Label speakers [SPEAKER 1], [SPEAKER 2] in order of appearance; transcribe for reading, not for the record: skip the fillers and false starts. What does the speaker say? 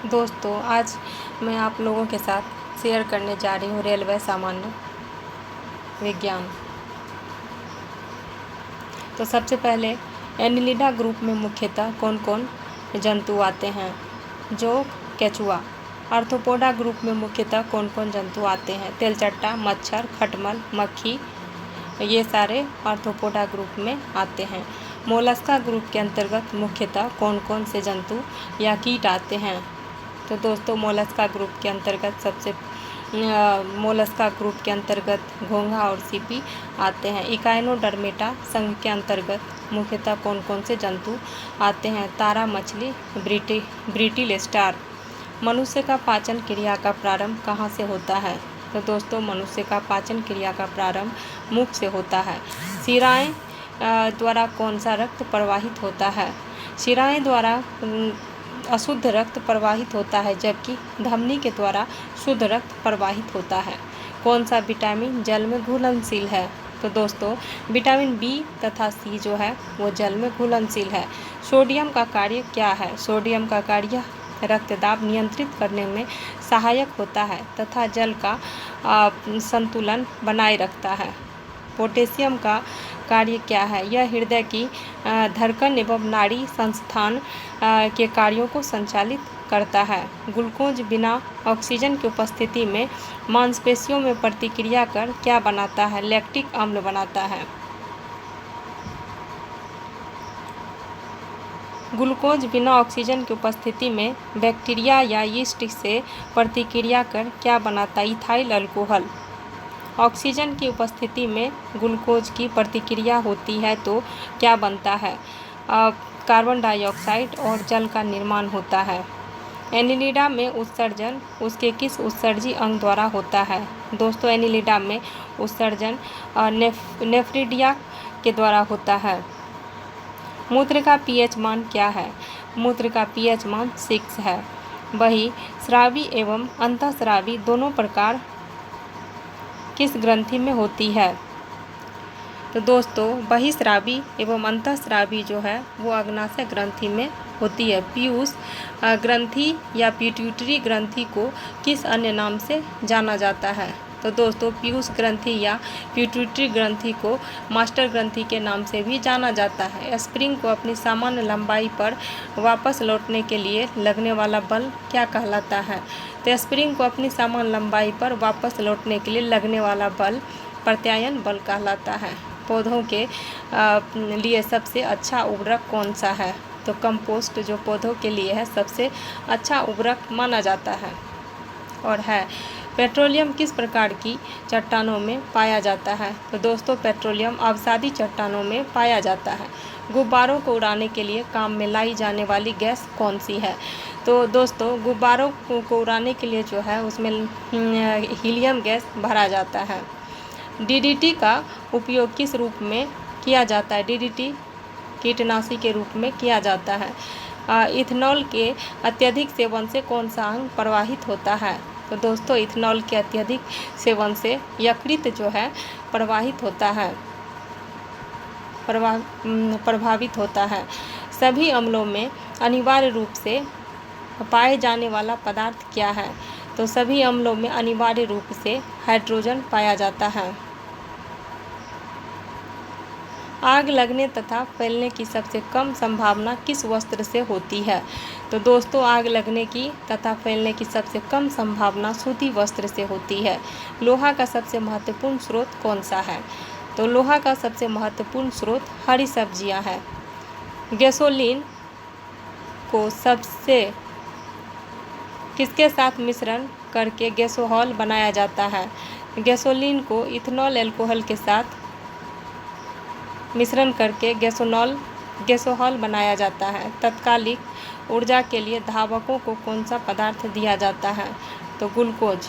[SPEAKER 1] दोस्तों, आज मैं आप लोगों के साथ शेयर करने जा रही हूँ रेलवे सामान्य विज्ञान। तो सबसे पहले एनिलिडा ग्रुप में मुख्यतः कौन कौन जंतु आते हैं? जोंक, केचुआ। आर्थ्रोपोडा ग्रुप में मुख्यतः कौन कौन जंतु आते हैं? तेलचट्टा, मच्छर, खटमल, मक्खी, ये सारे आर्थ्रोपोडा ग्रुप में आते हैं। मोलस्का ग्रुप के अंतर्गत मुख्यतः कौन कौन से जंतु या कीट आते हैं? तो दोस्तों, मोलस्का ग्रुप के अंतर्गत घोंघा और सीपी आते हैं। इकाइनोडर्मेटा संघ के अंतर्गत मुख्यतः कौन कौन से जंतु आते हैं? तारा मछली, ब्रिटिल स्टार। मनुष्य का पाचन क्रिया का प्रारंभ कहाँ से होता है? तो दोस्तों, मनुष्य का पाचन क्रिया का प्रारंभ मुख से होता है। शिराएं द्वारा कौन सा रक्त प्रवाहित होता है? शिराएं द्वारा अशुद्ध रक्त प्रवाहित होता है, जबकि धमनी के द्वारा शुद्ध रक्त प्रवाहित होता है। कौन सा विटामिन जल में घुलनशील है? तो दोस्तों, विटामिन बी तथा सी जो है वो जल में घुलनशील है। सोडियम का कार्य क्या है? सोडियम का कार्य रक्तदाब नियंत्रित करने में सहायक होता है तथा जल का संतुलन बनाए रखता है। पोटेशियम का कार्य क्या है? यह हृदय की धड़कन एवं नाड़ी संस्थान के कार्यों को संचालित करता है। ग्लूकोज बिना ऑक्सीजन की उपस्थिति में मांसपेशियों में प्रतिक्रिया कर क्या बनाता है? लैक्टिक अम्ल बनाता है। ग्लूकोज बिना ऑक्सीजन की उपस्थिति में बैक्टीरिया या यीस्ट से प्रतिक्रिया कर क्या बनाता है? Ethyl alcohol. ऑक्सीजन की उपस्थिति में ग्लूकोज की प्रतिक्रिया होती है तो क्या बनता है? कार्बन डाइऑक्साइड और जल का निर्माण होता है। एनिलिडा में उत्सर्जन उसके किस उत्सर्जी अंग द्वारा होता है? दोस्तों, एनिलिडा में उत्सर्जन नेफ्रिडिया के द्वारा होता है। मूत्र का पीएच मान क्या है? मूत्र का पीएच मान 6 है। बहिस्रावी एवं अंतःस्रावी दोनों प्रकार किस ग्रंथि में होती है? तो दोस्तों, बहिस्रावी एवं अंतःस्रावी जो है वो अग्नाशय ग्रंथि में होती है। पीयूष ग्रंथि या पिट्यूटरी ग्रंथि को किस अन्य नाम से जाना जाता है? तो दोस्तों, पीयूष ग्रंथि या पिट्यूटरी ग्रंथि को मास्टर ग्रंथि के नाम से भी जाना जाता है। स्प्रिंग को अपनी सामान्य लंबाई पर वापस लौटने के लिए लगने वाला बल क्या कहलाता है? तो स्प्रिंग को अपनी सामान्य लंबाई पर वापस लौटने के लिए लगने वाला बल प्रत्यायन बल कहलाता है। पौधों के लिए सबसे अच्छा उर्वरक कौन सा है? तो कंपोस्ट जो पौधों के लिए है सबसे अच्छा उर्वरक माना जाता है और है। पेट्रोलियम किस प्रकार की चट्टानों में पाया जाता है? तो दोस्तों, पेट्रोलियम अवसादी चट्टानों में पाया जाता है। गुब्बारों को उड़ाने के लिए काम में लाई जाने वाली गैस कौन सी है? तो दोस्तों, गुब्बारों को उड़ाने के लिए जो है उसमें हीलियम गैस भरा जाता है। डीडीटी का उपयोग किस रूप में किया जाता है? डीडीटी कीटनाशी के रूप में किया जाता है। इथेनॉल के अत्यधिक सेवन से कौन सा अंग प्रवाहित होता है? तो दोस्तों, इथेनॉल के अत्यधिक सेवन से यकृत जो है प्रभावित होता है। सभी अम्लों में अनिवार्य रूप से पाए जाने वाला पदार्थ क्या है? तो सभी अम्लों में अनिवार्य रूप से हाइड्रोजन पाया जाता है। आग लगने तथा फैलने की सबसे कम संभावना किस वस्त्र से होती है? तो दोस्तों, आग लगने की तथा फैलने की सबसे कम संभावना सूती वस्त्र से होती है। लोहा का सबसे महत्वपूर्ण स्रोत कौन सा है? तो लोहा का सबसे महत्वपूर्ण स्रोत हरी सब्जियां हैं। गैसोलीन को सबसे किसके साथ मिश्रण करके गैसोहॉल बनाया जाता है? गैसोलीन को इथेनॉल अल्कोहल के साथ मिश्रण करके गैसोहॉल बनाया जाता है। तात्कालिक ऊर्जा के लिए धावकों को कौन सा पदार्थ दिया जाता है? तो ग्लूकोज।